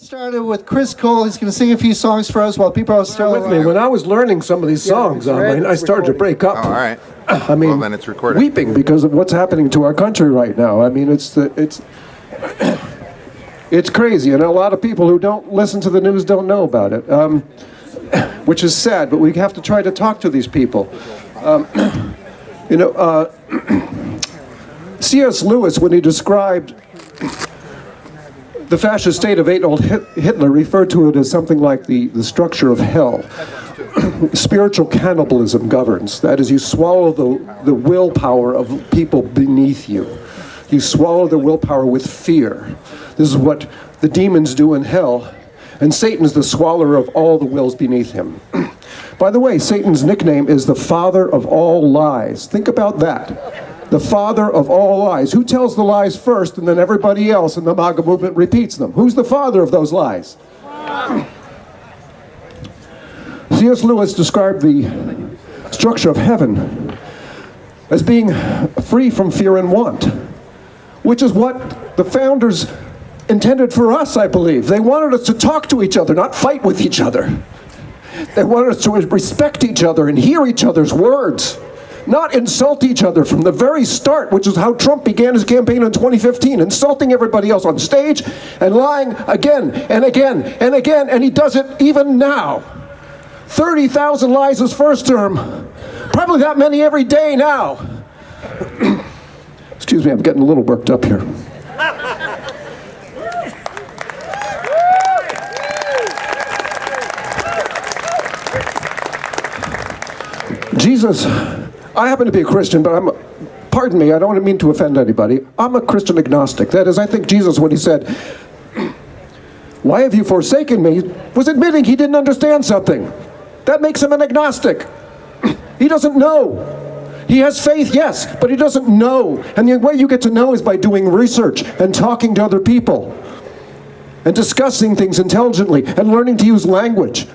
started with Chris Cole. He's going to sing a few songs for us while people are still with me. When I was learning some of these songs, I started to break up. Oh, all right. I mean, well, then it's recorded. Weeping because of what's happening to our country right now. I mean, it's crazy, and a lot of people who don't listen to the news don't know about it, which is sad. But we have to try to talk to these people. C.S. Lewis, when he described the fascist state of Adolf Hitler, referred to it as something like the structure of hell. Spiritual cannibalism governs. That is, you swallow the willpower of people beneath you. You swallow their willpower with fear. This is what the demons do in hell. And Satan's the swallower of all the wills beneath him. By the way, Satan's nickname is the father of all lies. Think about that. The father of all lies. Who tells the lies first, and then everybody else in the MAGA movement repeats them? Who's the father of those lies? C.S. Lewis described the structure of heaven as being free from fear and want, which is what the founders intended for us, I believe. They wanted us to talk to each other, not fight with each other. They wanted us to respect each other and hear each other's words, not insult each other from the very start, which is how Trump began his campaign in 2015, insulting everybody else on stage and lying again and again and again, and he does it even now. 30,000 lies his first term, probably that many every day now. Excuse me, I'm getting a little worked up here. Jesus, I happen to be a Christian, but pardon me, I don't mean to offend anybody. I'm a Christian agnostic. That is, I think Jesus, when he said, "Why have you forsaken me?" was admitting he didn't understand something. That makes him an agnostic. He doesn't know. He has faith, yes, but he doesn't know. And the way you get to know is by doing research and talking to other people and discussing things intelligently and learning to use language.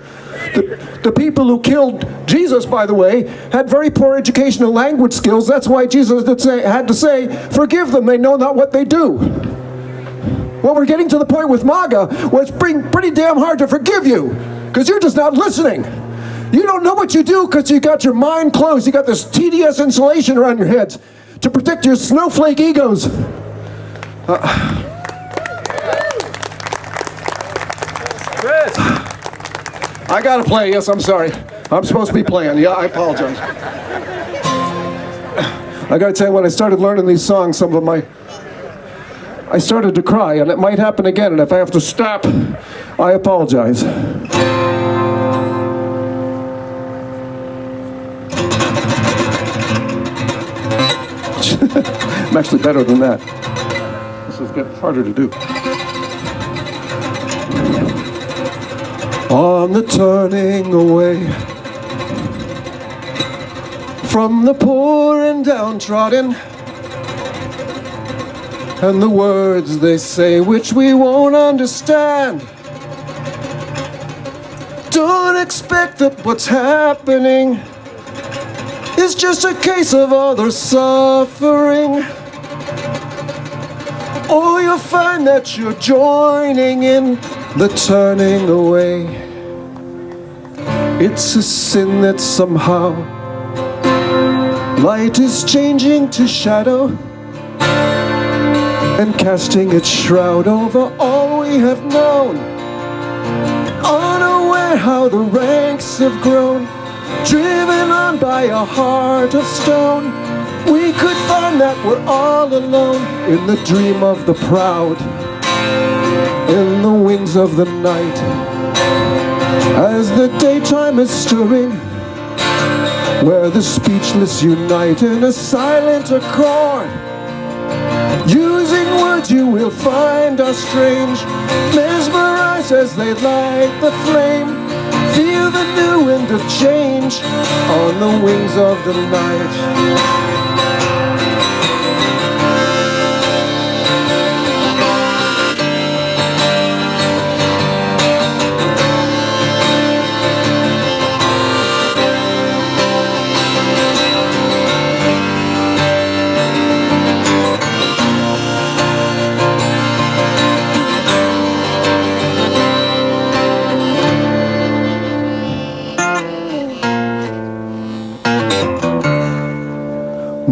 The people who killed Jesus, by the way, had very poor educational language skills. That's why Jesus had to say, "Forgive them, they know not what they do." Well, we're getting to the point with MAGA where it's pretty damn hard to forgive you because you're just not listening. You don't know what you do because you got your mind closed. You got this TDS insulation around your heads to protect your snowflake egos. I gotta play, yes, I'm sorry. I'm supposed to be playing, yeah, I apologize. I gotta tell you, when I started learning these songs, I started to cry, and it might happen again, and if I have to stop, I apologize. I'm actually better than that. This is getting harder to do. On the turning away from the poor and downtrodden, and the words they say which we won't understand. Don't expect that what's happening is just a case of other suffering, or you'll find that you're joining in the turning away. It's a sin that somehow light is changing to shadow and casting its shroud over all we have known, unaware how the ranks have grown, driven on by a heart of stone. We could find that we're all alone in the dream of the proud, in the wings of the night, as the daytime is stirring, where the speechless unite in a silent accord. Using words you will find are strange, mesmerized as they light the flame. Feel the new wind of change on the wings of the night.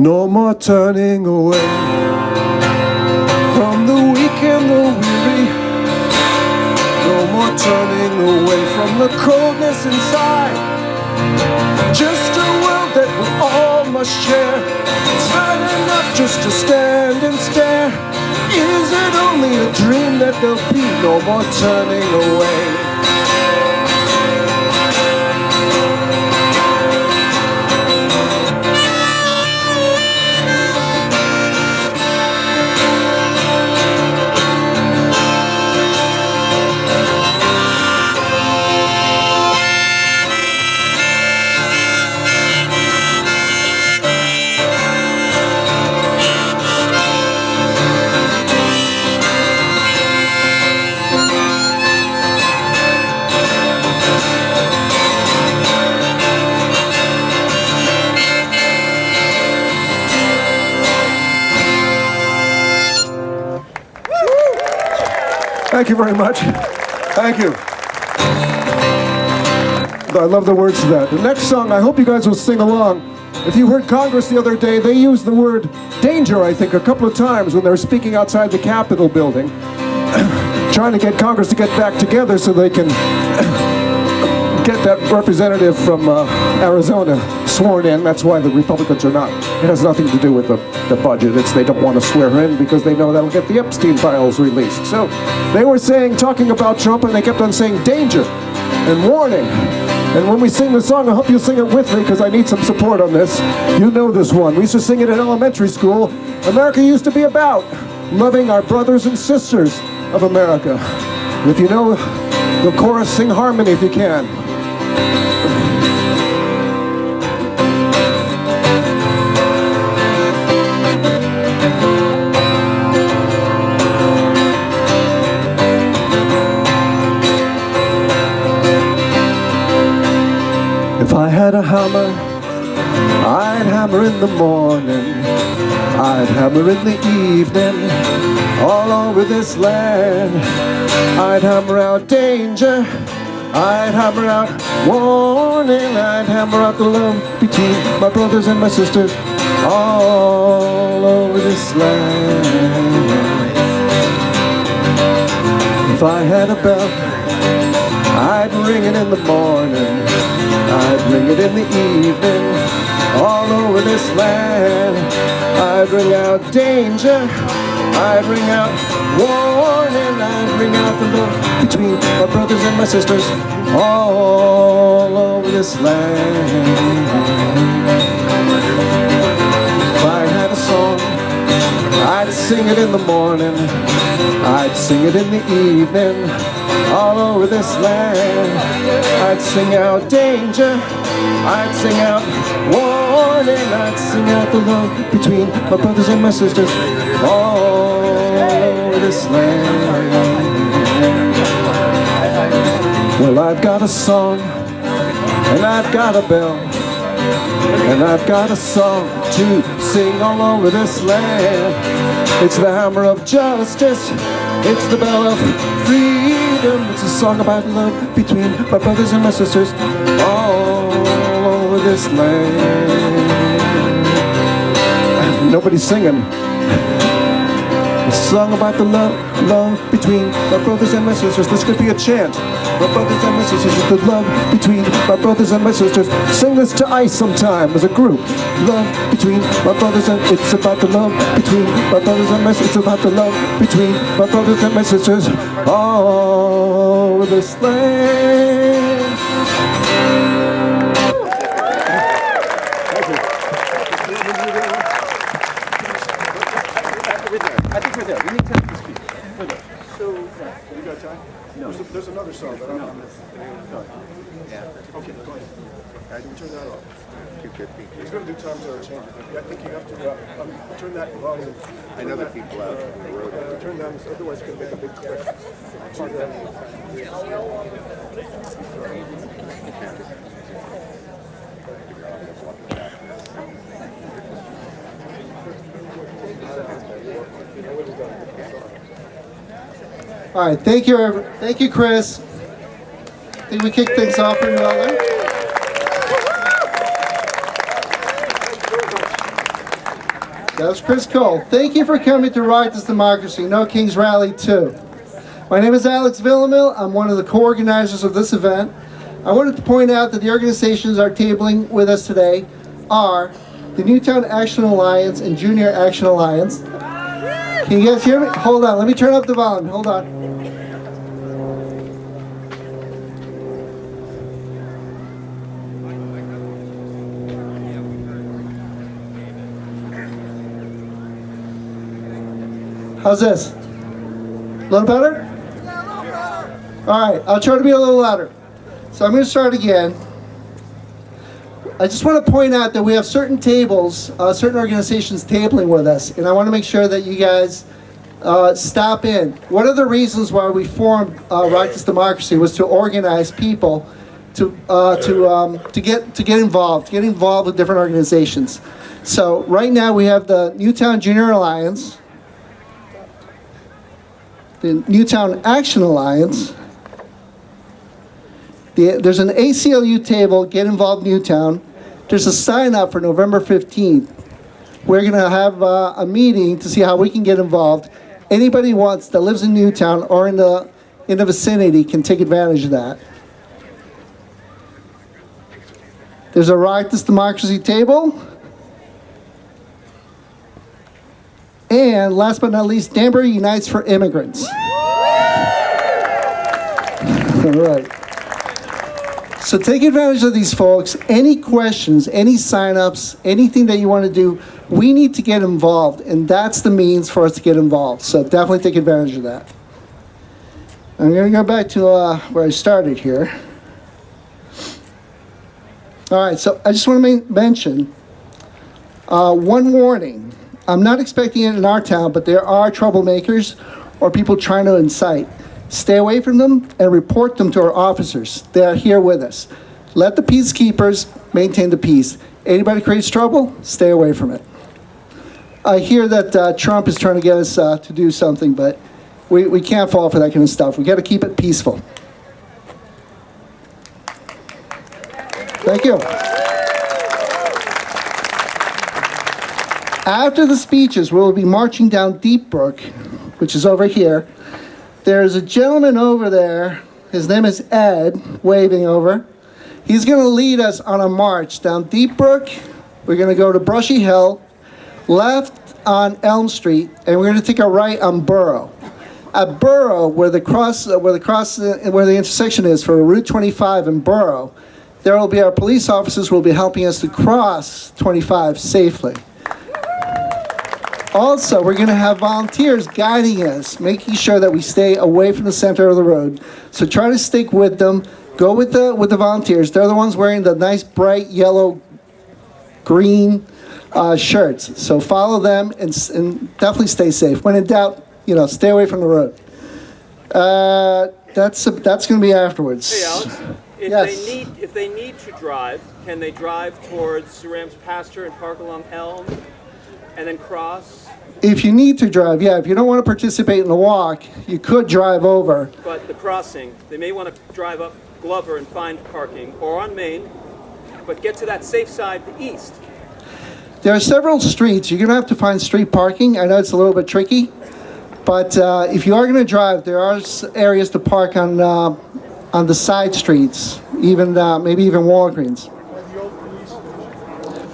No more turning away from the weak and the weary. No more turning away from the coldness inside. Just a world that we all must share. It's not enough just to stand and stare. Is it only a dream that there'll be no more turning away? Thank you very much. Thank you. I love the words to that. The next song, I hope you guys will sing along. If you heard Congress the other day, they used the word danger, I think, a couple of times when they were speaking outside the Capitol building, trying to get Congress to get back together so they can get that representative from Arizona sworn in. That's why the Republicans are not. It has nothing to do with the budget. It's they don't want to swear her in because they know that'll get the Epstein files released. So they were talking about Trump, and they kept on saying danger and warning. And when we sing the song, I hope you'll sing it with me because I need some support on this. You know this one. We used to sing it in elementary school. America used to be about loving our brothers and sisters of America. And if you know the chorus, sing harmony if you can. If I had a hammer, I'd hammer in the morning, I'd hammer in the evening, all over this land. I'd hammer out danger, I'd hammer out warning, I'd hammer out the love between my brothers and my sisters, all over this land. If I had a bell, I'd ring it in the morning, I'd ring it in the evening, all over this land. I'd ring out danger, I'd ring out warning, I'd ring out the love between my brothers and my sisters, all over this land. If I had a song, I'd sing it in the morning, I'd sing it in the evening, all over this land. I'd sing out danger, I'd sing out warning, I'd sing out the love between my brothers and my sisters, all over this land. Well, I've got a song, and I've got a bell, and I've got a song to sing all over this land. It's the hammer of justice, it's the bell of freedom, it's a song about love between my brothers and my sisters, all over this land. Nobody's singing. A song about the love between my brothers and my sisters. This could be a chant. My brothers and my sisters, the love between my brothers and my sisters. Sing this to ICE sometime as a group. Love between my brothers and it's about the love between my brothers and my sisters. It's about the love between my brothers and my sisters. All over this land. I think we're there. We need 10 to speak. We're there. So, you got time? No. There's another song that I'm on. Okay, go ahead. I can turn that off. 250. He's going to do times that are changing. I think you have to turn that volume. I know that people out on the road. Turn down, otherwise it's going to make a big click. All right, thank you, Chris. I think we kick things off pretty well there. That was Chris Cole. Thank you for coming to Right This Democracy, No Kings Rally 2. My name is Alex Villamil. I'm one of the co-organizers of this event. I wanted to point out that the organizations are tabling with us today are the Newtown Action Alliance and Junior Action Alliance. Can you guys hear me? Hold on, let me turn up the volume. Hold on. How's this? A little better? All right, I'll try to be a little louder. So I'm going to start again. I just want to point out that we have certain tables, certain organizations tabling with us, and I want to make sure that you guys stop in. One of the reasons why we formed Right This Democracy was to organize people to get involved with different organizations. So right now we have the Newtown Junior Alliance, the Newtown Action Alliance. There's an ACLU table, Get Involved Newtown. There's a sign up for November 15th. We're going to have a meeting to see how we can get involved. Anybody who wants that lives in Newtown or in the vicinity can take advantage of that. There's a Right This Democracy table. And last but not least, Danbury Unites for Immigrants. All right. So take advantage of these folks. Any questions, any signups, anything that you want to do, we need to get involved, and that's the means for us to get involved. So definitely take advantage of that. I'm going to go back to where I started here. All right, so I just want to mention one warning. I'm not expecting it in our town, but there are troublemakers or people trying to incite. Stay away from them and report them to our officers. They are here with us. Let the peacekeepers maintain the peace. Anybody creates trouble, stay away from it. I hear that Trump is trying to get us to do something, but we can't fall for that kind of stuff. We got to keep it peaceful. Thank you. After the speeches, we'll be marching down Deep Brook, which is over here. There's a gentleman over there. His name is Ed, waving over. He's going to lead us on a march down Deep Brook. We're going to go to Brushy Hill, left on Elm Street, and we're going to take a right on Borough. At Borough, where the intersection is for Route 25 in Borough, there will be our police officers who will be helping us to cross 25 safely. Also, we're going to have volunteers guiding us, making sure that we stay away from the center of the road. So try to stick with them. Go with the volunteers. They're the ones wearing the nice bright yellow, green shirts. So follow them and definitely stay safe. When in doubt, stay away from the road. That's going to be afterwards. Hey, Alex. Yes. If they need to drive, can they drive towards Ram's pasture and park along Elm, and then cross? If you need to drive, yeah. If you don't want to participate in the walk, you could drive over. But the crossing, they may want to drive up Glover and find parking, or on Main, but get to that safe side, the east. There are several streets. You're going to have to find street parking. I know it's a little bit tricky, but if you are going to drive, there are areas to park on the side streets, even maybe even Walgreens.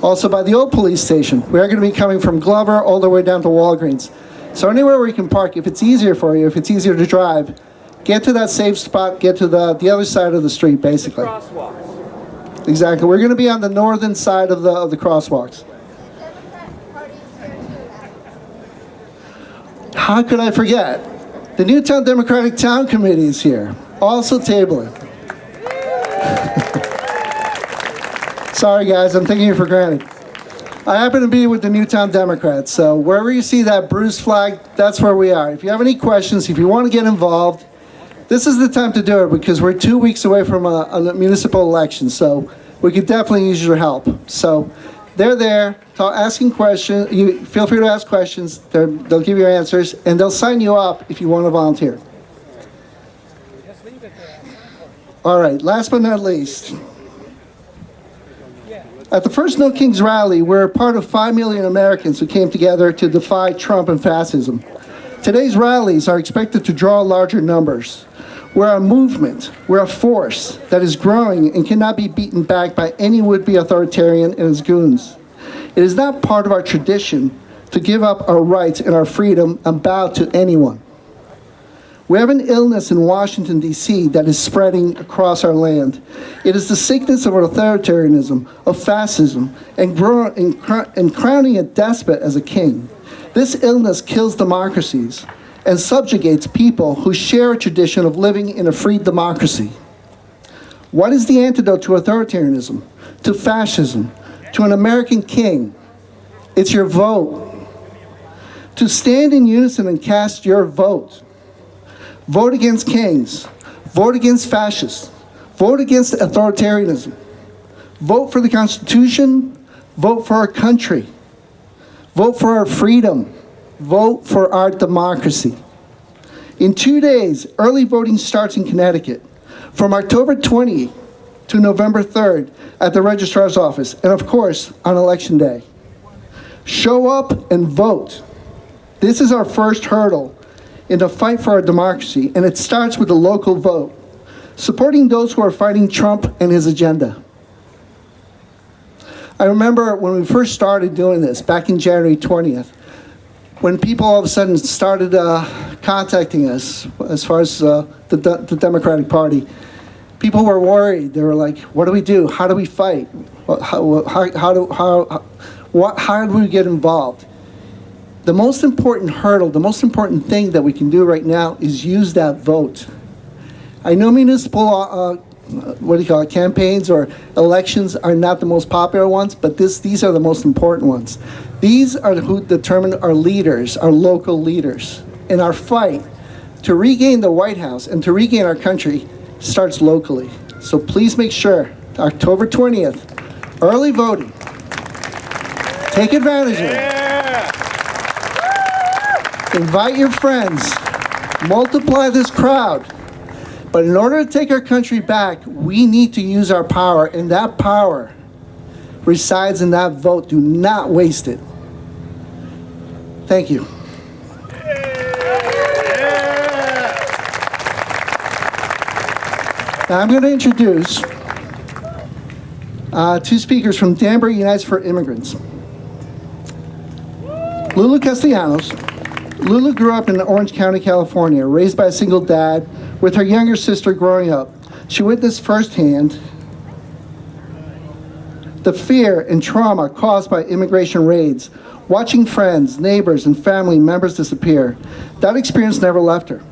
Also by the old police station. We are going to be coming from Glover all the way down to Walgreens. So anywhere where you can park, if it's easier for you, if it's easier to drive, get to that safe spot, get to the other side of the street, basically. The crosswalks. Exactly. We're going to be on the northern side of the crosswalks. How could I forget? The Newtown Democratic Town Committee is here, also tabling. Sorry guys, I'm taking you for granted. I happen to be with the Newtown Democrats, so wherever you see that bruised flag, that's where we are. If you have any questions, if you want to get involved, this is the time to do it because we're 2 weeks away from a municipal election, so we could definitely use your help. So they're there, asking questions. You feel free to ask questions. They'll give you answers, and they'll sign you up if you want to volunteer. All right, last but not least. At the first No Kings rally, we're a part of 5 million Americans who came together to defy Trump and fascism. Today's rallies are expected to draw larger numbers. We're a movement, we're a force that is growing and cannot be beaten back by any would-be authoritarian and his goons. It is not part of our tradition to give up our rights and our freedom and bow to anyone. We have an illness in Washington, D.C. that is spreading across our land. It is the sickness of authoritarianism, of fascism, and crowning a despot as a king. This illness kills democracies and subjugates people who share a tradition of living in a free democracy. What is the antidote to authoritarianism, to fascism, to an American king? It's your vote. To stand in unison and cast your vote. Vote against kings. Vote against fascists. Vote against authoritarianism. Vote for the Constitution. Vote for our country. Vote for our freedom. Vote for our democracy. In 2 days, early voting starts in Connecticut from October 20th to November 3rd at the registrar's office, and of course, on Election Day. Show up and vote. This is our first hurdle in the fight for our democracy, and it starts with a local vote, supporting those who are fighting Trump and his agenda. I remember when we first started doing this, back in January 20th, when people all of a sudden started contacting us as far as the Democratic Party, people were worried. They were like, what do we do? How do we fight? How do we get involved? The most important hurdle, the most important thing that we can do right now is use that vote. I know municipal campaigns or elections are not the most popular ones, but these are the most important ones. These are who determine our leaders, our local leaders. And our fight to regain the White House and to regain our country starts locally. So please make sure, October 20th, early voting. Take advantage of it. Invite your friends. Multiply this crowd. But in order to take our country back, we need to use our power, and that power resides in that vote. Do not waste it. Thank you. Now I'm going to introduce two speakers from Danbury Unites for Immigrants. Lulu Castellanos. Lulu grew up in Orange County, California, raised by a single dad with her younger sister growing up. She witnessed firsthand the fear and trauma caused by immigration raids, watching friends, neighbors, and family members disappear. That experience never left her.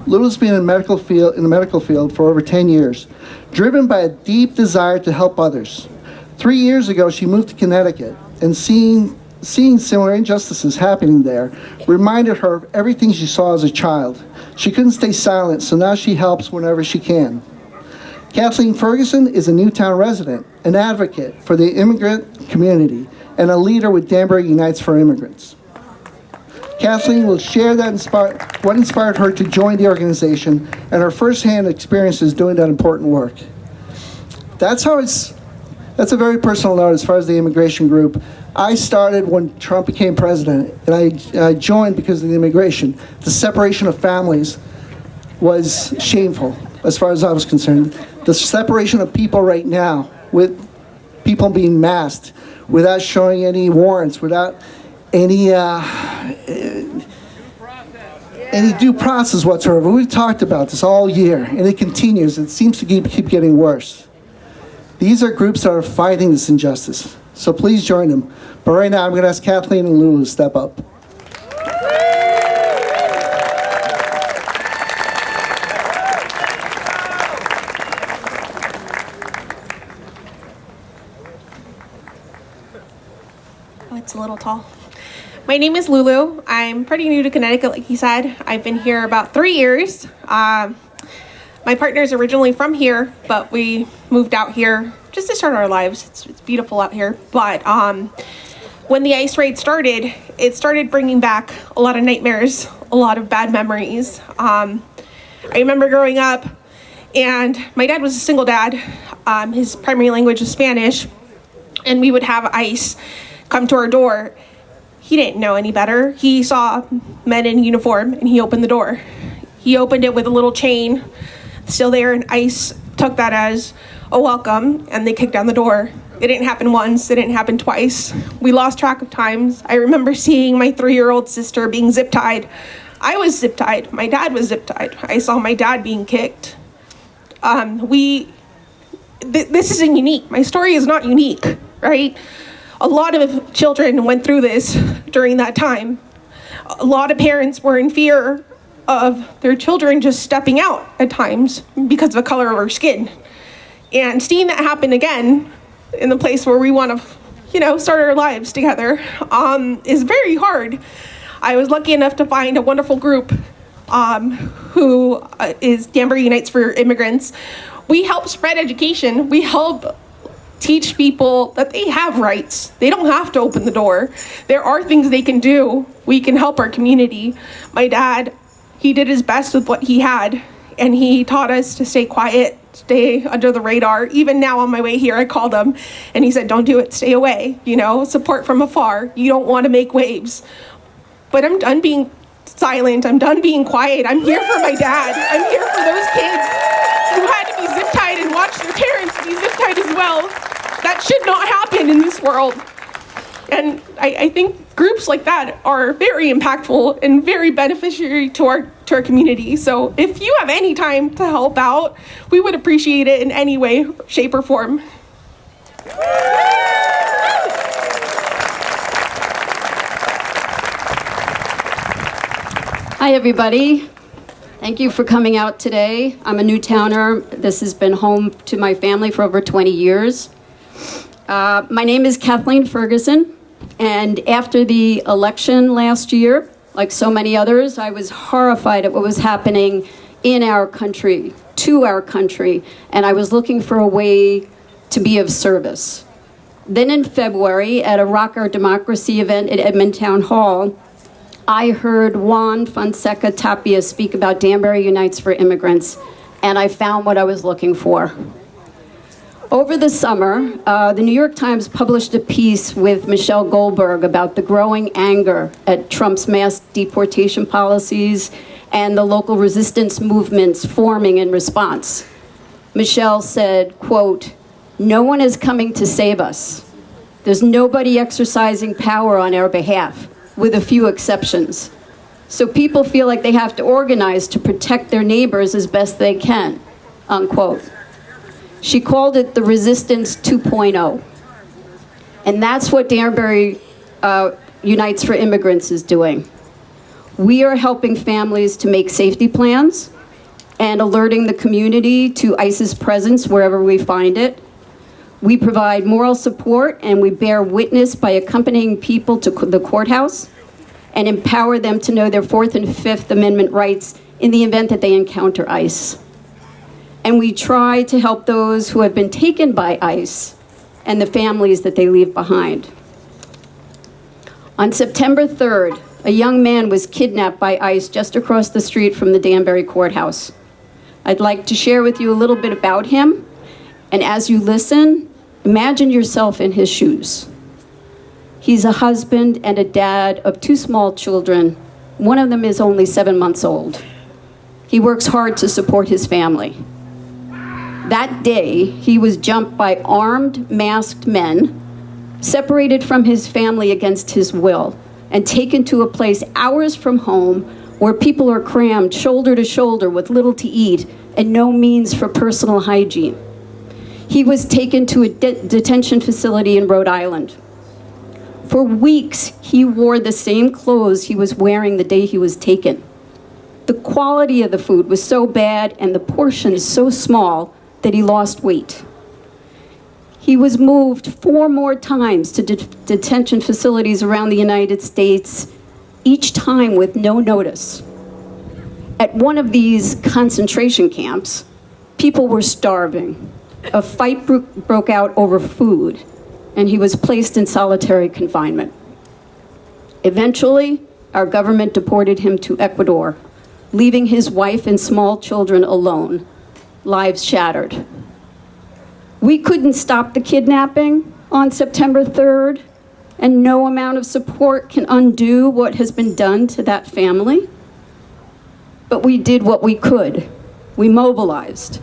Lulu's been in the medical field for over 10 years, driven by a deep desire to help others. 3 years ago, she moved to Connecticut, and seeing similar injustices happening there reminded her of everything she saw as a child. She couldn't stay silent, so now she helps whenever she can. Kathleen Ferguson is a Newtown resident, an advocate for the immigrant community, and a leader with Danbury Unites for Immigrants. Kathleen will share what inspired her to join the organization and her firsthand experiences doing that important work. That's a very personal note as far as the immigration group. I started when Trump became president, and I joined because of the immigration. The separation of families was shameful as far as I was concerned. The separation of people right now, with people being masked, without showing any warrants, without any due process whatsoever. We've talked about this all year, and it continues. It seems to keep getting worse. These are groups that are fighting this injustice. So please join them. But right now, I'm going to ask Kathleen and Lulu to step up. Oh, it's a little tall. My name is Lulu. I'm pretty new to Connecticut, like he said. I've been here about 3 years. My partner is originally from here, but we moved out here just to start our lives. It's beautiful out here. But when the ICE raid started, it started bringing back a lot of nightmares, a lot of bad memories. I remember growing up, and my dad was a single dad. His primary language was Spanish. and we would have ICE come to our door. He didn't know any better. He saw men in uniform and he opened the door. He opened it with a little chain still there, and ICE took that as a welcome and they kicked down the door. It didn't happen once, it didn't happen twice. We lost track of times. I remember seeing my 3-year-old sister being zip tied. I was zip tied, my dad was zip tied. I saw my dad being kicked. This isn't unique. My story is not unique, right? A lot of children went through this during that time. A lot of parents were in fear of their children just stepping out at times because of the color of our skin. And seeing that happen again in the place where we want to, start our lives together, is very hard. I was lucky enough to find a wonderful group who is Danbury Unites for Immigrants. We help spread education. We help teach people that they have rights. They don't have to open the door. There are things they can do. We can help our community. My dad, he did his best with what he had, and he taught us to stay quiet, stay under the radar. Even now on my way here, I called him and he said, don't do it, stay away, support from afar. You don't want to make waves. But I'm done being silent. I'm done being quiet. I'm here for my dad. I'm here for those kids who had to be zip tied and watch their parents be zip tied as well. That should not happen in this world. And I think groups like that are very impactful and very beneficiary to our community. So if you have any time to help out, we would appreciate it in any way, shape, or form. Hi, everybody. Thank you for coming out today. I'm a Newtowner. This has been home to my family for over 20 years. My name is Kathleen Ferguson, and after the election last year, like so many others, I was horrified at what was happening in our country, to our country, and I was looking for a way to be of service. Then in February, at a Rock Our Democracy event at Edmond Town Hall, I heard Juan Fonseca Tapia speak about Danbury Unites for Immigrants, and I found what I was looking for. Over the summer, the New York Times published a piece with Michelle Goldberg about the growing anger at Trump's mass deportation policies and the local resistance movements forming in response. Michelle said, quote, "No one is coming to save us. There's nobody exercising power on our behalf, with a few exceptions. So people feel like they have to organize to protect their neighbors as best they can," unquote. She called it the Resistance 2.0. And that's what Danbury Unites for Immigrants is doing. We are helping families to make safety plans and alerting the community to ICE's presence wherever we find it. We provide moral support and we bear witness by accompanying people to the courthouse and empower them to know their Fourth and Fifth Amendment rights in the event that they encounter ICE. And we try to help those who have been taken by ICE and the families that they leave behind. On September 3rd, a young man was kidnapped by ICE just across the street from the Danbury courthouse. I'd like to share with you a little bit about him, and as you listen, imagine yourself in his shoes. He's a husband and a dad of 2 small children. One of them is only 7 months old. He works hard to support his family. That day, he was jumped by armed, masked men, separated from his family against his will, and taken to a place hours from home where people are crammed shoulder to shoulder with little to eat and no means for personal hygiene. He was taken to a detention facility in Rhode Island. For weeks, he wore the same clothes he was wearing the day he was taken. The quality of the food was so bad and the portions so small that he lost weight. He was moved 4 more times to detention facilities around the United States, each time with no notice. At one of these concentration camps, people were starving. A fight broke out over food, and he was placed in solitary confinement. Eventually, our government deported him to Ecuador, leaving his wife and small children alone, lives shattered. We couldn't stop the kidnapping, on September 3rd, and no amount of support can undo what has been done to that family. But we did what we could. We mobilized.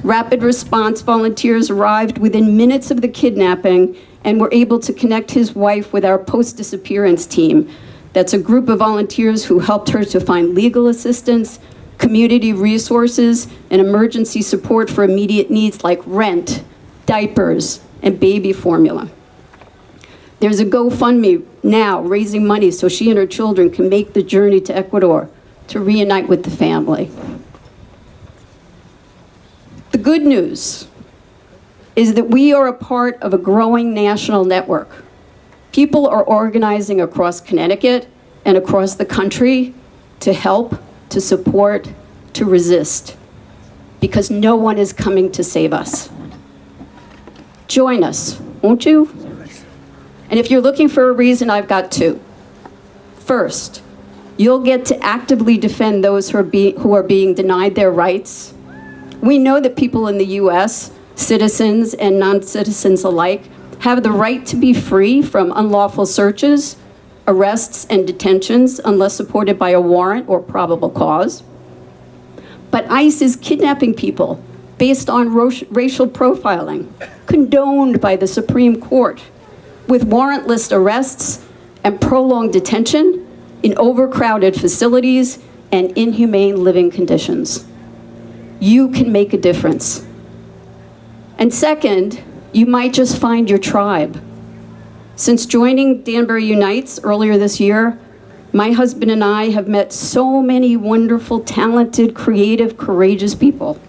Rapid response volunteers arrived within minutes of the kidnapping and were able to connect his wife with our post-disappearance team. That's a group of volunteers who helped her to find legal assistance, community resources, and emergency support for immediate needs like rent, diapers, and baby formula. There's a GoFundMe now raising money so she and her children can make the journey to Ecuador to reunite with the family. The good news is that we are a part of a growing national network. People are organizing across Connecticut and across the country to help, to support, to resist, because no one is coming to save us. Join us, won't you? And if you're looking for a reason, I've got two. First, you'll get to actively defend those who are being denied their rights. We know that people in the US, citizens and non-citizens alike, have the right to be free from unlawful searches, arrests, and detentions unless supported by a warrant or probable cause. But ICE is kidnapping people based on racial profiling, condoned by the Supreme Court, with warrantless arrests and prolonged detention in overcrowded facilities and inhumane living conditions. You can make a difference. And second, you might just find your tribe. Since joining Danbury Unites earlier this year, my husband and I have met so many wonderful, talented, creative, courageous people.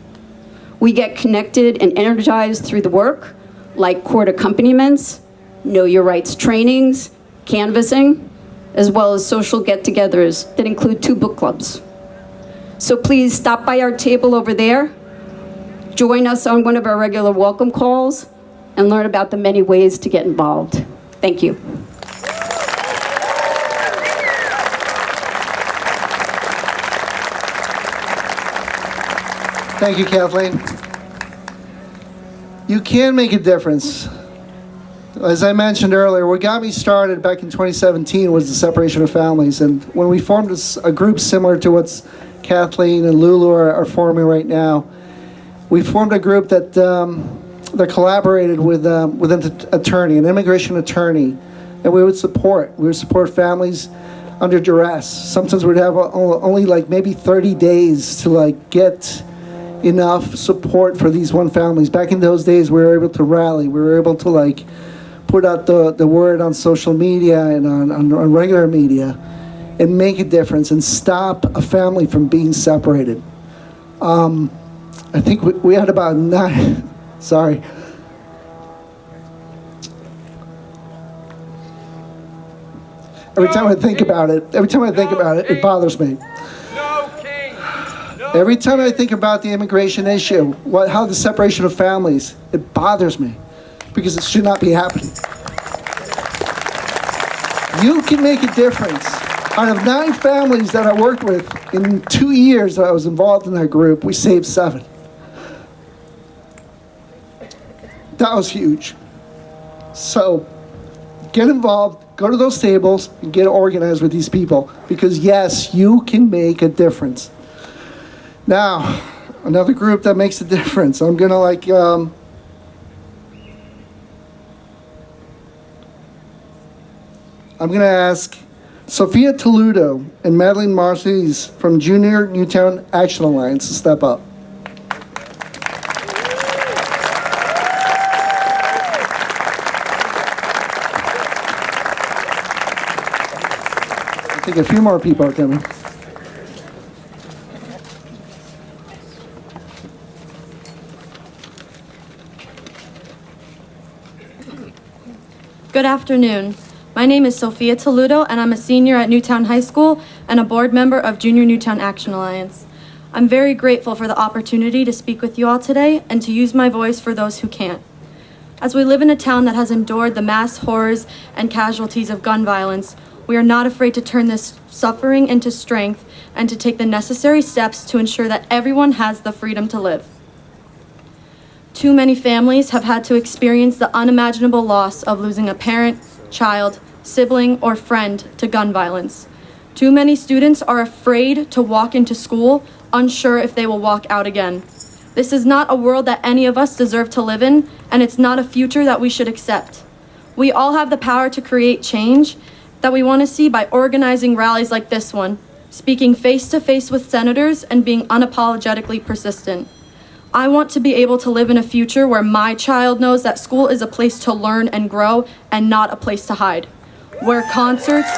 We get connected and energized through the work, like court accompaniments, know your rights trainings, canvassing, as well as social get-togethers that include 2 book clubs. So please stop by our table over there, join us on one of our regular welcome calls, and learn about the many ways to get involved. Thank you. Thank you, Kathleen. You can make a difference. As I mentioned earlier, what got me started back in 2017 was the separation of families. And when we formed a group similar to what Kathleen and Lulu are forming right now, we formed a group that collaborated with an attorney, an immigration attorney, and we would support families under duress. Sometimes we'd have only like maybe 30 days to like get enough support for these families. Back in those days, we were able to rally. We were able to like put out the word on social media and on regular media and make a difference and stop a family from being separated. I think we had about 9, sorry. Every time I think about it, it bothers me. Every time I think about the immigration issue, how the separation of families, it bothers me because it should not be happening. You can make a difference. Out of 9 families that I worked with in 2 years that I was involved in that group, we saved 7. That was huge. So get involved, go to those tables, and get organized with these people because yes, you can make a difference. Now, another group that makes a difference. I'm gonna I'm gonna ask Sophia Toledo and Madeline Marcies from Junior Newtown Action Alliance to step up. I think a few more people are coming. Good afternoon. My name is Sophia Toledo, and I'm a senior at Newtown High School and a board member of Junior Newtown Action Alliance. I'm very grateful for the opportunity to speak with you all today and to use my voice for those who can't. As we live in a town that has endured the mass horrors and casualties of gun violence, we are not afraid to turn this suffering into strength and to take the necessary steps to ensure that everyone has the freedom to live. too many families have had to experience the unimaginable loss of losing a parent, child, sibling, or friend to gun violence. Too many students are afraid to walk into school, unsure if they will walk out again. This is not a world that any of us deserve to live in, and it's not a future that we should accept. We all have the power to create change that we want to see by organizing rallies like this one, speaking face-to-face with senators, and being unapologetically persistent. I want to be able to live in a future where my child knows that school is a place to learn and grow and not a place to hide. Where concerts,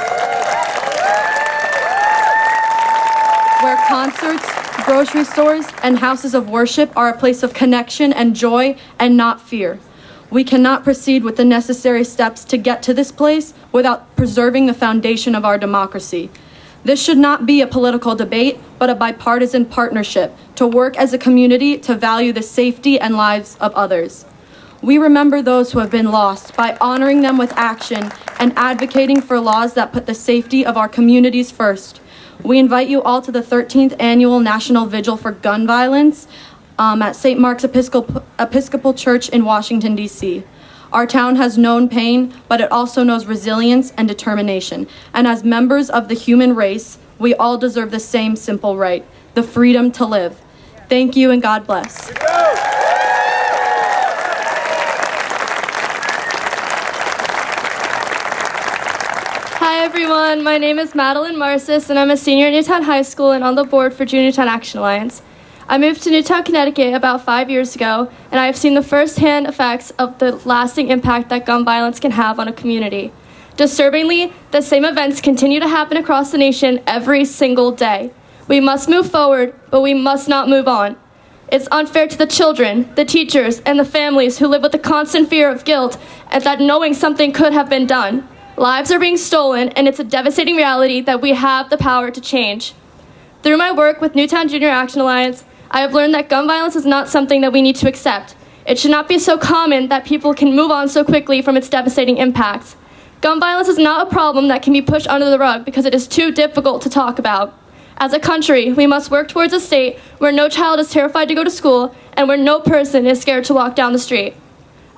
grocery stores, and houses of worship are a place of connection and joy and not fear. We cannot proceed with the necessary steps to get to this place without preserving the foundation of our democracy. This should not be a political debate, but a bipartisan partnership to work as a community to value the safety and lives of others. We remember those who have been lost by honoring them with action and advocating for laws that put the safety of our communities first. We invite you all to the 13th Annual National Vigil for Gun Violence at St. Mark's Episcopal Church in Washington, D.C. Our town has known pain, but it also knows resilience and determination. And as members of the human race, we all deserve the same simple right, the freedom to live. Thank you and God bless. Hi everyone, my name is Madeline Marcis and I'm a senior at Newtown High School and on the board for Junior Newtown Action Alliance. I moved to Newtown, Connecticut about 5 years ago, and I have seen the first-hand effects of the lasting impact that gun violence can have on a community. Disturbingly, the same events continue to happen across the nation every single day. We must move forward, but we must not move on. It's unfair to the children, the teachers, and the families who live with the constant fear of guilt and that knowing something could have been done. Lives are being stolen, and it's a devastating reality that we have the power to change. Through my work with Newtown Junior Action Alliance, I have learned that gun violence is not something that we need to accept. It should not be so common that people can move on so quickly from its devastating impacts. Gun violence is not a problem that can be pushed under the rug because it is too difficult to talk about. As a country, we must work towards a state where no child is terrified to go to school and where no person is scared to walk down the street.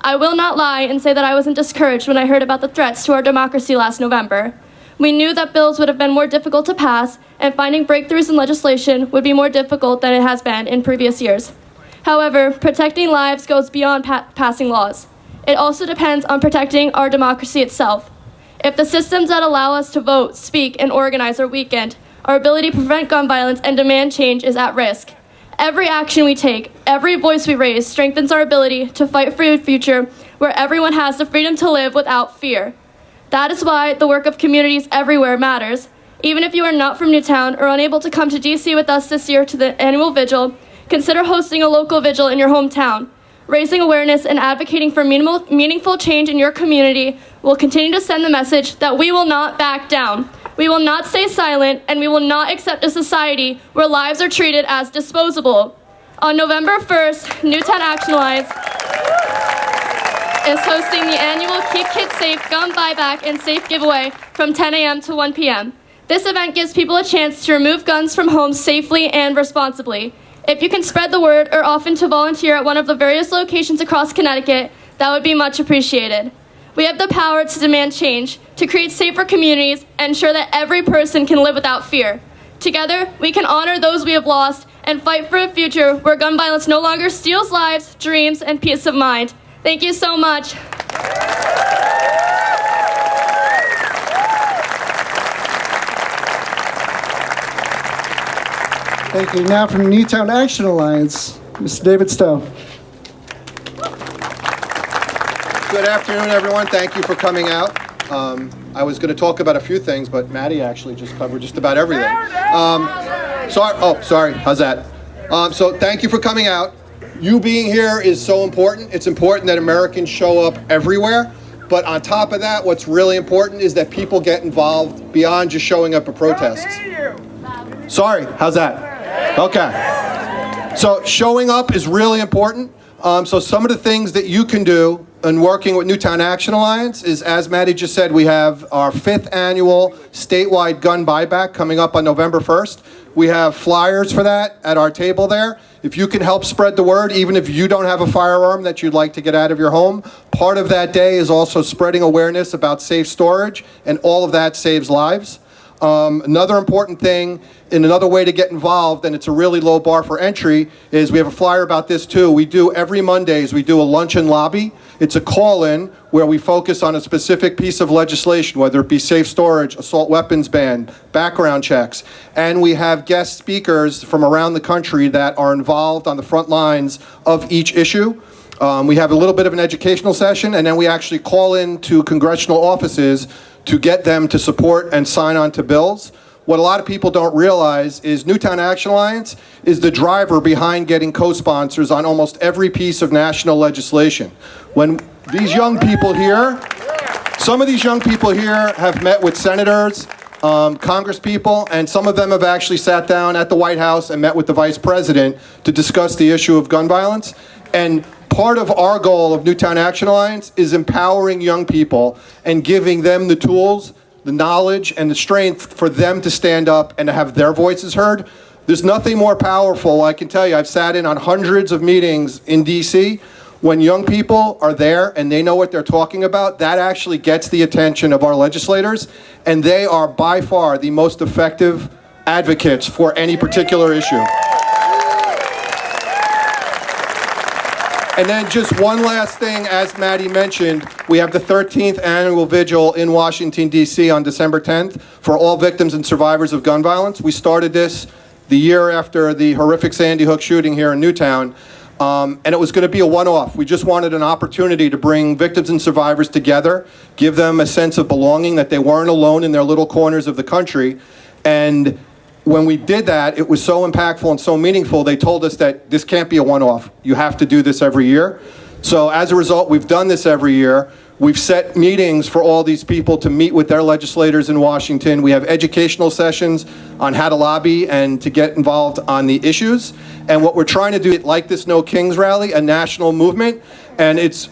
I will not lie and say that I wasn't discouraged when I heard about the threats to our democracy last November. We knew that bills would have been more difficult to pass, and finding breakthroughs in legislation would be more difficult than it has been in previous years. However, protecting lives goes beyond passing laws. It also depends on protecting our democracy itself. If the systems that allow us to vote, speak, and organize are weakened, our ability to prevent gun violence and demand change is at risk. Every action we take, every voice we raise, strengthens our ability to fight for a future where everyone has the freedom to live without fear. That is why the work of communities everywhere matters. Even if you are not from Newtown or unable to come to DC with us this year to the annual vigil, consider hosting a local vigil in your hometown. Raising awareness and advocating for meaningful change in your community will continue to send the message that we will not back down. We will not stay silent, and we will not accept a society where lives are treated as disposable. On November 1st, Newtown Action Alliance is hosting the annual Keep Kids Safe Gun Buyback and Safe Giveaway from 10 a.m. to 1 p.m. This event gives people a chance to remove guns from homes safely and responsibly. If you can spread the word or offer to volunteer at one of the various locations across Connecticut, that would be much appreciated. We have the power to demand change, to create safer communities, and ensure that every person can live without fear. Together, we can honor those we have lost and fight for a future where gun violence no longer steals lives, dreams, and peace of mind. Thank you so much. Thank you. Now from the Newtown Action Alliance, Mr. David Stowe. Good afternoon, everyone. Thank you for coming out. I was going to talk about a few things, but Maddie actually just covered just about everything. Sorry. How's that? So thank you for coming out. You being here is so important. It's important that Americans show up everywhere. But on top of that, what's really important is that people get involved beyond just showing up at protests. Sorry, how's that? Okay. So showing up is really important. So some of the things that you can do in working with Newtown Action Alliance is, as Maddie just said, we have our 5th annual statewide gun buyback coming up on November 1st. We have flyers for that at our table there. If you can help spread the word, even if you don't have a firearm that you'd like to get out of your home, part of that day is also spreading awareness about safe storage, and all of that saves lives. Another important thing, and another way to get involved, and it's a really low bar for entry, is we have a flyer about this too. We do every Mondays, we do a luncheon lobby. It's a call-in where we focus on a specific piece of legislation, whether it be safe storage, assault weapons ban, background checks. And we have guest speakers from around the country that are involved on the front lines of each issue. We have a little bit of an educational session, and then we actually call in to congressional offices to get them to support and sign on to bills. What a lot of people don't realize is Newtown Action Alliance is the driver behind getting co-sponsors on almost every piece of national legislation. When these young people here, some of these young people here have met with senators, Congress people, and some of them have actually sat down at the White House and met with the Vice President to discuss the issue of gun violence. And part of our goal of Newtown Action Alliance is empowering young people and giving them the tools, the knowledge, and the strength for them to stand up and to have their voices heard. There's nothing more powerful. I can tell you, I've sat in on hundreds of meetings in DC. When young people are there and they know what they're talking about, that actually gets the attention of our legislators, and they are by far the most effective advocates for any particular issue. And then just one last thing, as Maddie mentioned, we have the 13th annual vigil in Washington, D.C. on December 10th for all victims and survivors of gun violence. We started this the year after the horrific Sandy Hook shooting here in Newtown, and it was going to be a one-off. We just wanted an opportunity to bring victims and survivors together, give them a sense of belonging, that they weren't alone in their little corners of the country. And when we did that, it was so impactful and so meaningful, they told us that this can't be a one-off. You have to do this every year. So as a result, we've done this every year. We've set meetings for all these people to meet with their legislators in Washington. We have educational sessions on how to lobby and to get involved on the issues. And what we're trying to do, like this No Kings rally, a national movement, and it's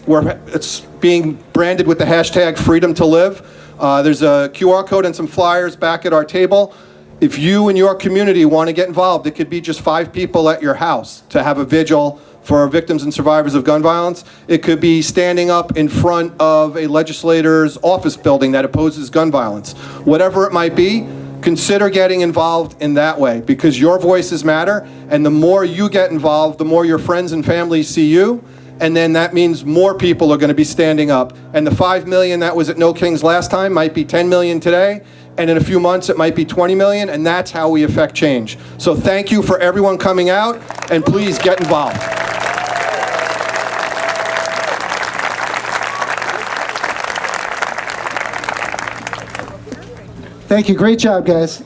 being branded with the hashtag Freedom to Live. There's a QR code and some flyers back at our table. If you and your community want to get involved, it could be just 5 people at your house to have a vigil for victims and survivors of gun violence. It could be standing up in front of a legislator's office building that opposes gun violence. Whatever it might be, consider getting involved in that way, because your voices matter, and the more you get involved, the more your friends and family see you, and then that means more people are going to be standing up. And the 5 million that was at No Kings last time might be 10 million today, and in a few months it might be 20 million, and that's how we affect change. So thank you for everyone coming out, and please get involved. Thank you. Great job, guys.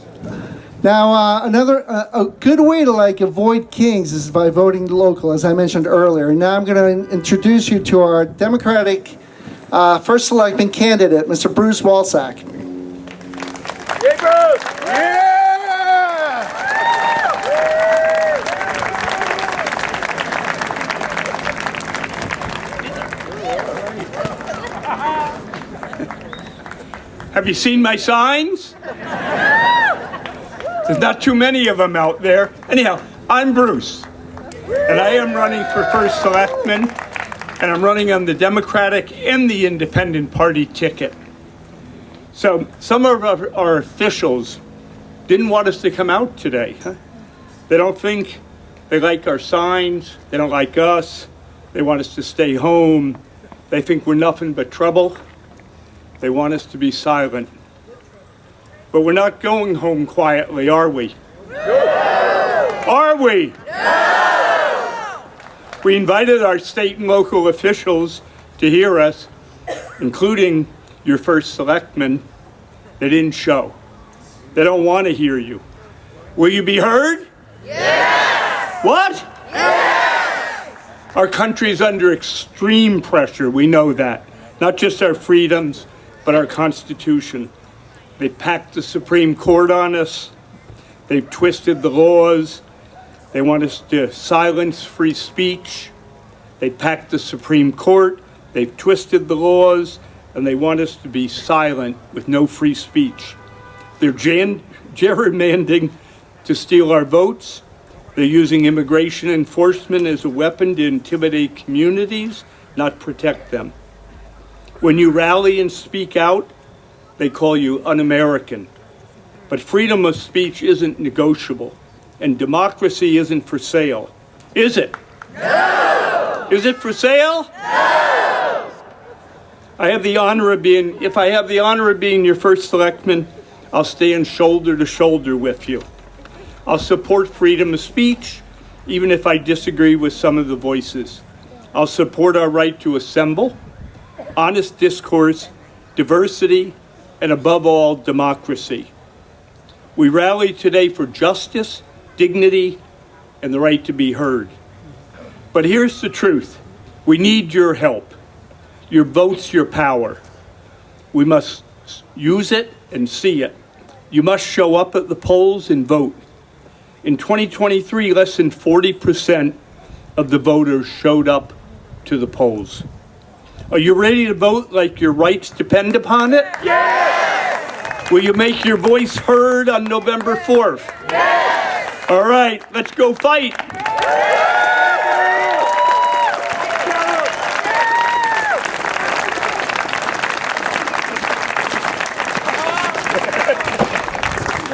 Now, a good way to avoid kings is by voting local, as I mentioned earlier. And now I'm going to introduce you to our Democratic First Selectman candidate, Mr. Bruce Walsack. Hey, Bruce! Yeah! Have you seen my signs? There's not too many of them out there. Anyhow, I'm Bruce, and I am running for First Selectman, and I'm running on the Democratic and the Independent Party ticket. So some of our officials didn't want us to come out today. They don't think they like our signs. They don't like us. They want us to stay home. They think we're nothing but trouble. They want us to be silent. But we're not going home quietly, are we? No. Are we? No. We invited our state and local officials to hear us, including your first selectman. They didn't show. They don't want to hear you. Will you be heard? Yes! What? Yes! Our country's under extreme pressure, we know that. Not just our freedoms, but our Constitution. They packed the Supreme Court on us. They've twisted the laws. They want us to silence free speech. They packed the Supreme Court. They've twisted the laws, and they want us to be silent with no free speech. They're gerrymandering to steal our votes. They're using immigration enforcement as a weapon to intimidate communities, not protect them. When you rally and speak out, they call you un-American. But freedom of speech isn't negotiable, and democracy isn't for sale. Is it? No! Is it for sale? No! If I have the honor of being your first selectman, I'll stand shoulder to shoulder with you. I'll support freedom of speech, even if I disagree with some of the voices. I'll support our right to assemble, honest discourse, diversity, and above all, democracy. We rally today for justice, dignity, and the right to be heard. But here's the truth. We need your help. Your vote's your power. We must use it and see it. You must show up at the polls and vote. In 2023, less than 40% of the voters showed up to the polls. Are you ready to vote like your rights depend upon it? Yes! Will you make your voice heard on November 4th? Yes! All right, let's go fight.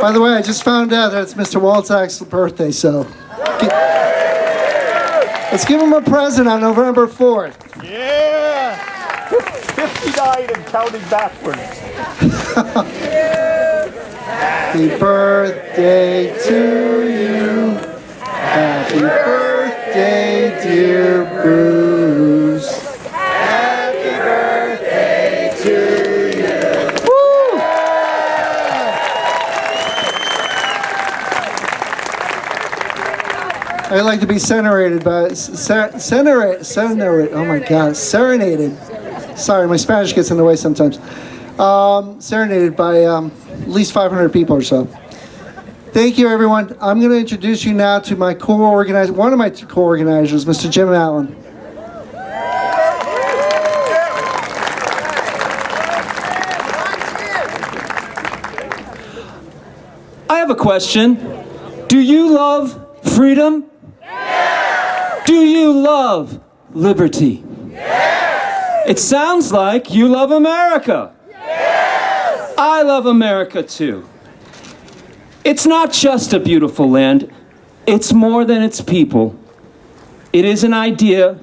By the way, I just found out that it's Mr. Walczak's birthday, so let's give him a present on November 4th. Yeah! 59 and counting backwards. Happy birthday to you. Happy birthday, dear Bruce. Happy birthday to you. Woo! I like to be serenaded by serenaded. Sorry, my Spanish gets in the way sometimes. Serenaded by at least 500 people or so. Thank you, everyone. I'm going to introduce you now to my co-organizer, one of my co-organizers, Mr. Jim Allen. I have a question. Do you love freedom? Yes! Do you love liberty? Yes! It sounds like you love America. Yes! I love America too. It's not just a beautiful land. It's more than its people. It is an idea,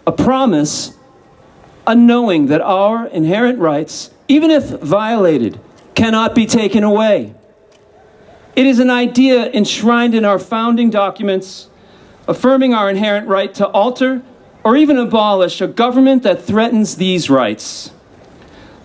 a promise, a knowing that our inherent rights, even if violated, cannot be taken away. It is an idea enshrined in our founding documents, affirming our inherent right to alter or even abolish a government that threatens these rights.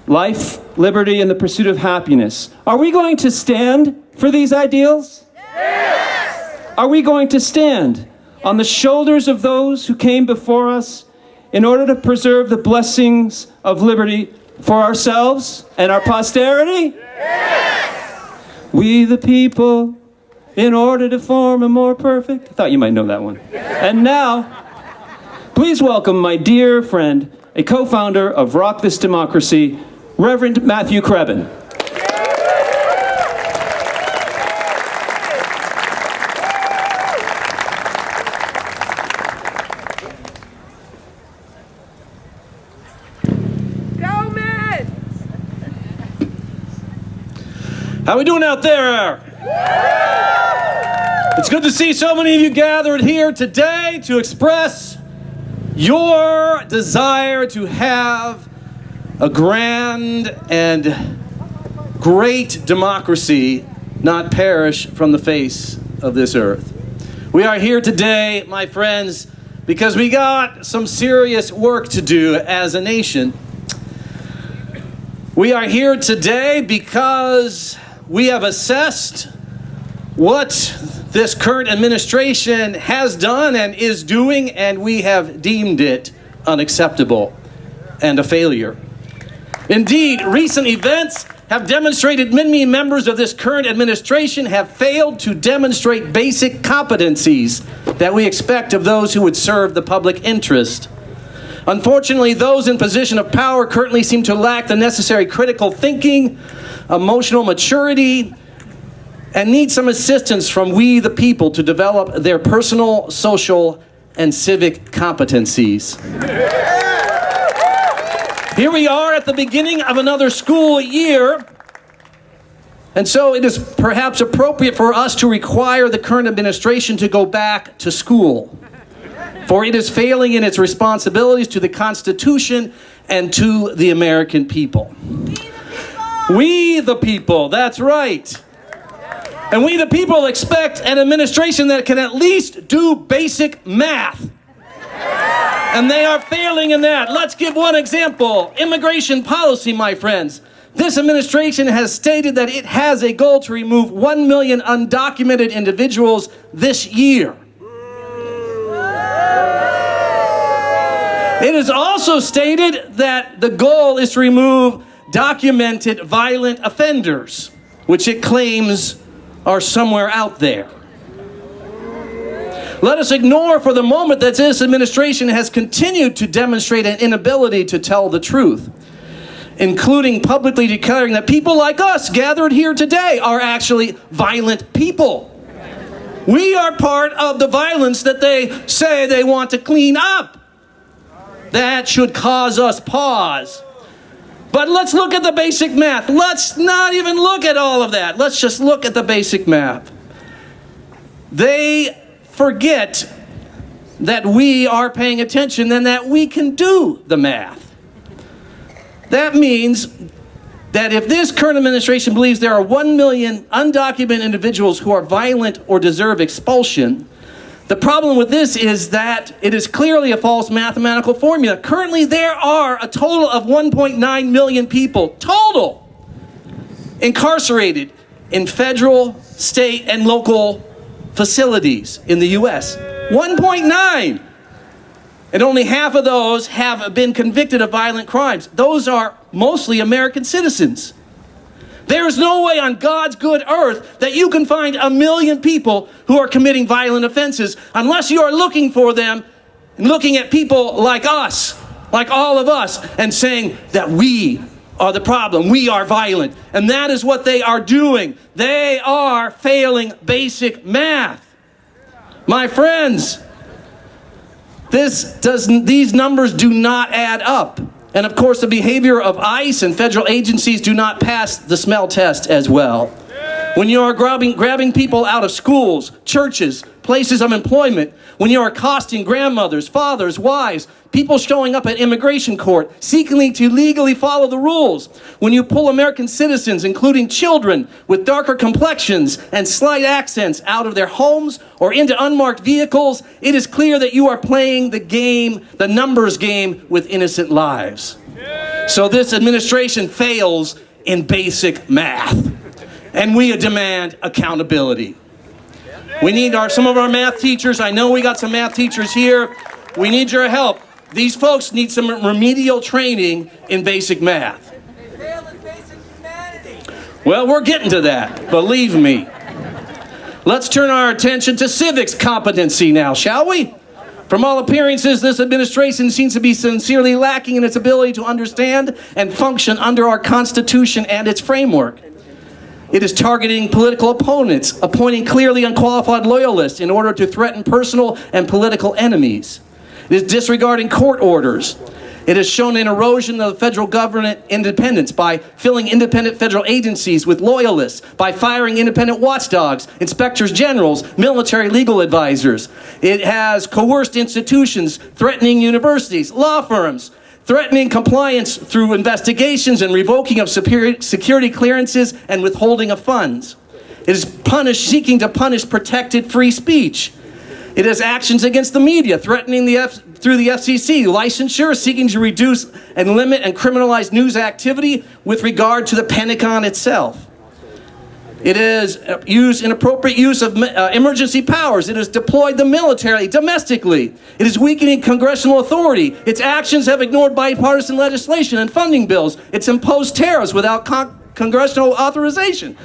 Life, liberty, and the pursuit of happiness. Are we going to stand for these ideals? Yes! Are we going to stand on the shoulders of those who came before us in order to preserve the blessings of liberty for ourselves and our posterity? Yes! We the people, in order to form a more perfect... I thought you might know that one. And now, please welcome my dear friend, a co-founder of Rock This Democracy, Reverend Matthew Krebin. How we doing out there? It's good to see so many of you gathered here today to express your desire to have a grand and great democracy not perish from the face of this earth. We are here today, my friends, because we got some serious work to do as a nation. We are here today because we have assessed what this current administration has done and is doing, and we have deemed it unacceptable and a failure. Indeed, recent events have demonstrated many members of this current administration have failed to demonstrate basic competencies that we expect of those who would serve the public interest. Unfortunately, those in position of power currently seem to lack the necessary critical thinking, emotional maturity, and need some assistance from we the people to develop their personal, social, and civic competencies. Here we are at the beginning of another school year, and so it is perhaps appropriate for us to require the current administration to go back to school, for it is failing in its responsibilities to the Constitution and to the American people. We the people, that's right. And we the people expect an administration that can at least do basic math. And they are failing in that. Let's give one example. Immigration policy, my friends. This administration has stated that it has a goal to remove 1 million undocumented individuals this year. It is also stated that the goal is to remove documented violent offenders, which it claims are somewhere out there. Let us ignore for the moment that this administration has continued to demonstrate an inability to tell the truth, including publicly declaring that people like us gathered here today are actually violent people. We are part of the violence that they say they want to clean up. That should cause us pause. But let's look at the basic math. Let's not even look at all of that. Let's just look at the basic math. They forget that we are paying attention and that we can do the math. That means that if this current administration believes there are 1 million undocumented individuals who are violent or deserve expulsion, the problem with this is that it is clearly a false mathematical formula. Currently, there are a total of 1.9 million people, total, incarcerated in federal, state, and local facilities in the U.S. 1.9. And only half of those have been convicted of violent crimes. Those are mostly American citizens. There is no way on God's good earth that you can find 1 million people who are committing violent offenses unless you are looking for them and looking at people like us, like all of us, and saying that we are the problem. We are violent. And that is what they are doing. They are failing basic math. My friends, these numbers do not add up. And of course, the behavior of ICE and federal agencies do not pass the smell test as well. When you are grabbing people out of schools, churches, places of employment, when you are accosting grandmothers, fathers, wives, people showing up at immigration court, seeking to legally follow the rules, when you pull American citizens, including children with darker complexions and slight accents, out of their homes or into unmarked vehicles, it is clear that you are playing the game, the numbers game, with innocent lives. So this administration fails in basic math. And we demand accountability. We need some of our math teachers. I know we got some math teachers here. We need your help. These folks need some remedial training in basic math. Well, we're getting to that, believe me. Let's turn our attention to civics competency now, shall we? From all appearances, this administration seems to be sincerely lacking in its ability to understand and function under our Constitution and its framework. It is targeting political opponents, appointing clearly unqualified loyalists in order to threaten personal and political enemies. It is disregarding court orders. It has shown an erosion of federal government independence by filling independent federal agencies with loyalists, by firing independent watchdogs, inspectors generals, military legal advisors. It has coerced institutions, threatening universities, law firms, threatening compliance through investigations and revoking of security clearances and withholding of funds. It is seeking to punish protected free speech. It has actions against the media, threatening through the FCC, licensure, seeking to reduce and limit and criminalize news activity with regard to the Pentagon itself. It has used inappropriate use of emergency powers. It has deployed the military domestically. It is weakening congressional authority. Its actions have ignored bipartisan legislation and funding bills. It's imposed tariffs without congressional authorization.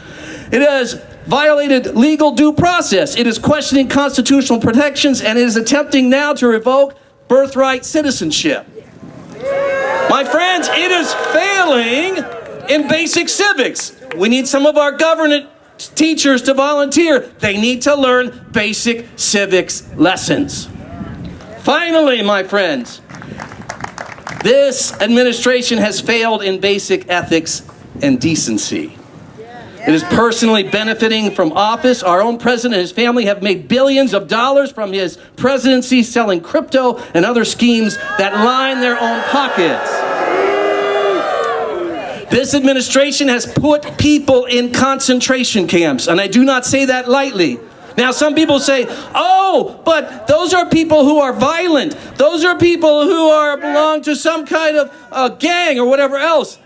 It has violated legal due process. It is questioning constitutional protections, and it is attempting now to revoke birthright citizenship. My friends, it is failing in basic civics. We need some of our government teachers to volunteer. They need to learn basic civics lessons. Finally, my friends, this administration has failed in basic ethics and decency. It is personally benefiting from office. Our own president and his family have made billions of dollars from his presidency selling crypto and other schemes that line their own pockets. This administration has put people in concentration camps, and I do not say that lightly. Now, some people say, oh, but those are people who are violent. Those are people who belong to some kind of gang or whatever else.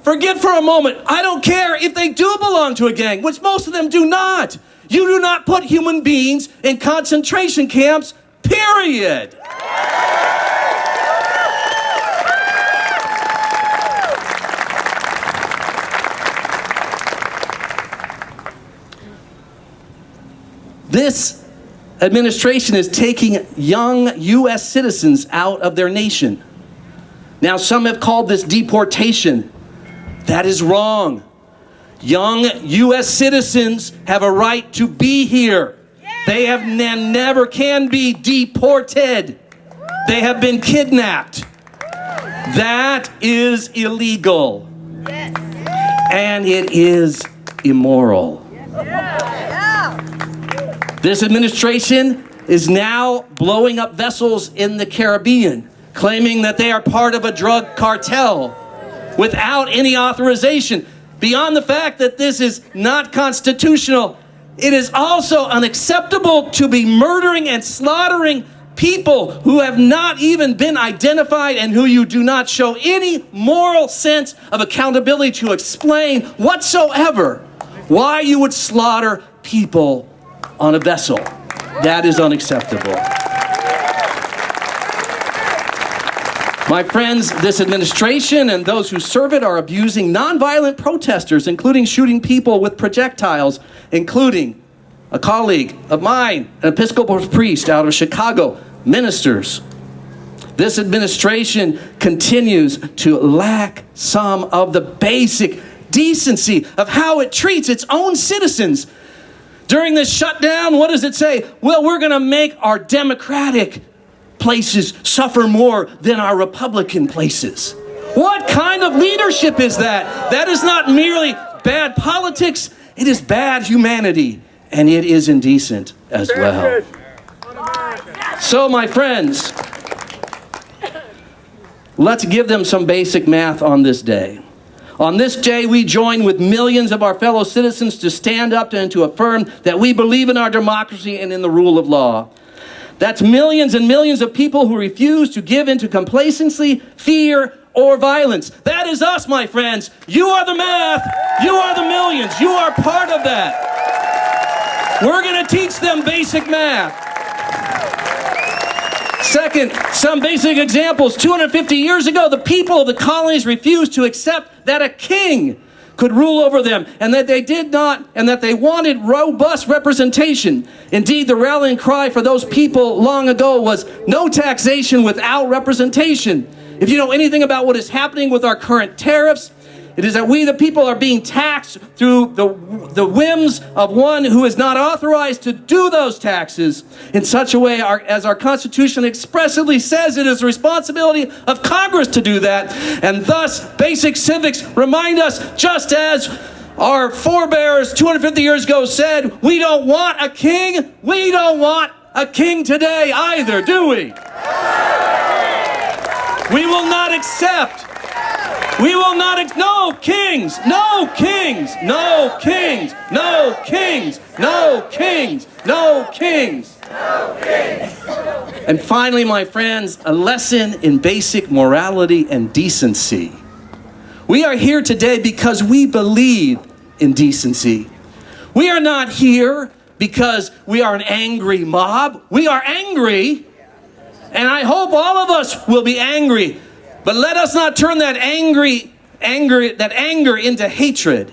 Forget for a moment. I don't care if they do belong to a gang, which most of them do not. You do not put human beings in concentration camps, period. This administration is taking young U.S. citizens out of their nation. Now, some have called this deportation. That is wrong. Young U.S. citizens have a right to be here. They have never can be deported. They have been kidnapped. That is illegal. And it is immoral. This administration is now blowing up vessels in the Caribbean, claiming that they are part of a drug cartel without any authorization. Beyond the fact that this is not constitutional, it is also unacceptable to be murdering and slaughtering people who have not even been identified and who you do not show any moral sense of accountability to explain whatsoever why you would slaughter people on a vessel. That is unacceptable. My friends, this administration and those who serve it are abusing nonviolent protesters, including shooting people with projectiles, including a colleague of mine, an Episcopal priest out of Chicago, ministers. This administration continues to lack some of the basic decency of how it treats its own citizens. During this shutdown, what does it say? Well, we're going to make our Democratic places suffer more than our Republican places. What kind of leadership is that? That is not merely bad politics, it is bad humanity, and it is indecent as well. So, my friends, let's give them some basic math on this day. On this day, we join with millions of our fellow citizens to stand up and to affirm that we believe in our democracy and in the rule of law. That's millions and millions of people who refuse to give in to complacency, fear, or violence. That is us, my friends. You are the math. You are the millions. You are part of that. We're going to teach them basic math. Second, some basic examples. 250 years ago, the people of the colonies refused to accept that a king could rule over them, and that they did not, and that they wanted robust representation. Indeed, the rallying cry for those people long ago was no taxation without representation. If you know anything about what is happening with our current tariffs, it is that we, the people, are being taxed through the whims of one who is not authorized to do those taxes in such a way as our Constitution expressly says it is the responsibility of Congress to do that. And thus, basic civics remind us, just as our forebears 250 years ago said, we don't want a king, we don't want a king today either, do we? We will not accept. We will not, no kings, no kings, no kings, no kings, no kings, no kings. And finally, my friends, a lesson in basic morality and decency. We are here today because we believe in decency. We are not here because we are an angry mob. We are angry, and I hope all of us will be angry. But let us not turn that anger into hatred,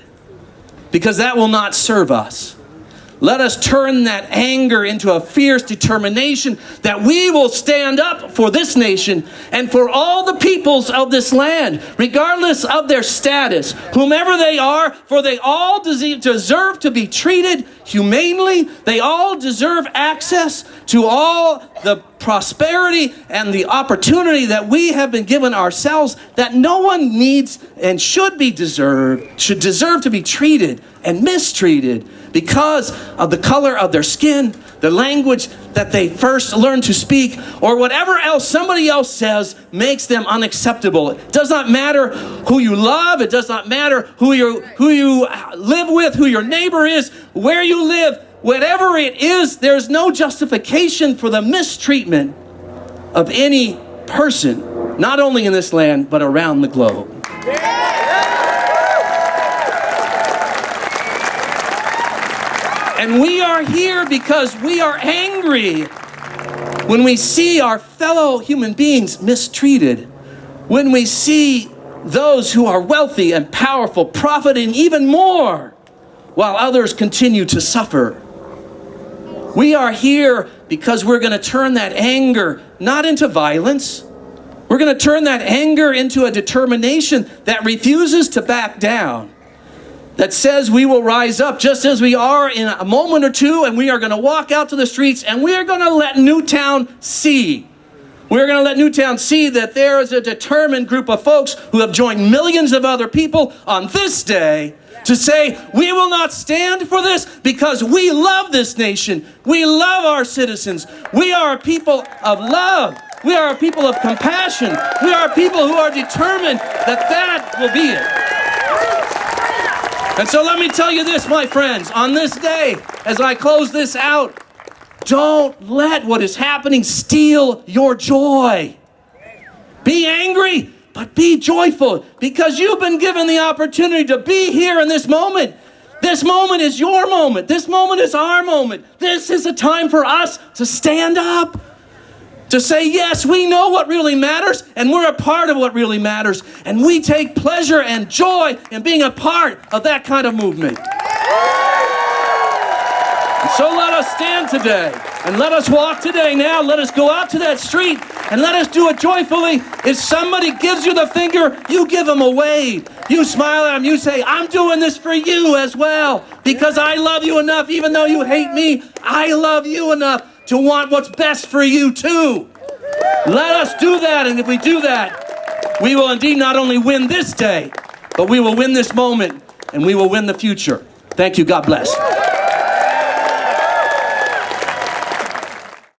because that will not serve us. Let us turn that anger into a fierce determination that we will stand up for this nation and for all the peoples of this land, regardless of their status, whomever they are, for they all deserve to be treated humanely. They all deserve access to all the prosperity and the opportunity that we have been given ourselves, that no one needs and should deserve to be treated and mistreated because of the color of their skin, the language that they first learned to speak, or whatever else somebody else says makes them unacceptable. It does not matter who you love. It does not matter who you live with, who your neighbor is, where you live. Whatever it is, there's no justification for the mistreatment of any person, not only in this land, but around the globe. And we are here because we are angry when we see our fellow human beings mistreated, when we see those who are wealthy and powerful profiting even more while others continue to suffer. We are here because we're going to turn that anger not into violence. We're going to turn that anger into a determination that refuses to back down, that says we will rise up just as we are in a moment or two, and we are going to walk out to the streets, and we are going to let Newtown see. We're going to let Newtown see that there is a determined group of folks who have joined millions of other people on this day to say, we will not stand for this because we love this nation. We love our citizens. We are a people of love. We are a people of compassion. We are a people who are determined that will be it. And so let me tell you this, my friends, on this day, as I close this out, don't let what is happening steal your joy. Be angry, but be joyful, because you've been given the opportunity to be here in this moment. This moment is your moment. This moment is our moment. This is a time for us to stand up, to say, yes, we know what really matters, and we're a part of what really matters, and we take pleasure and joy in being a part of that kind of movement. And so let us stand today, and let us walk today now. Let us go out to that street, and let us do it joyfully. If somebody gives you the finger, you give them a wave. You smile at them, you say, I'm doing this for you as well, because I love you enough, even though you hate me, I love you enough to want what's best for you too. Let us do that, and if we do that, we will indeed not only win this day, but we will win this moment, and we will win the future. Thank you. God bless.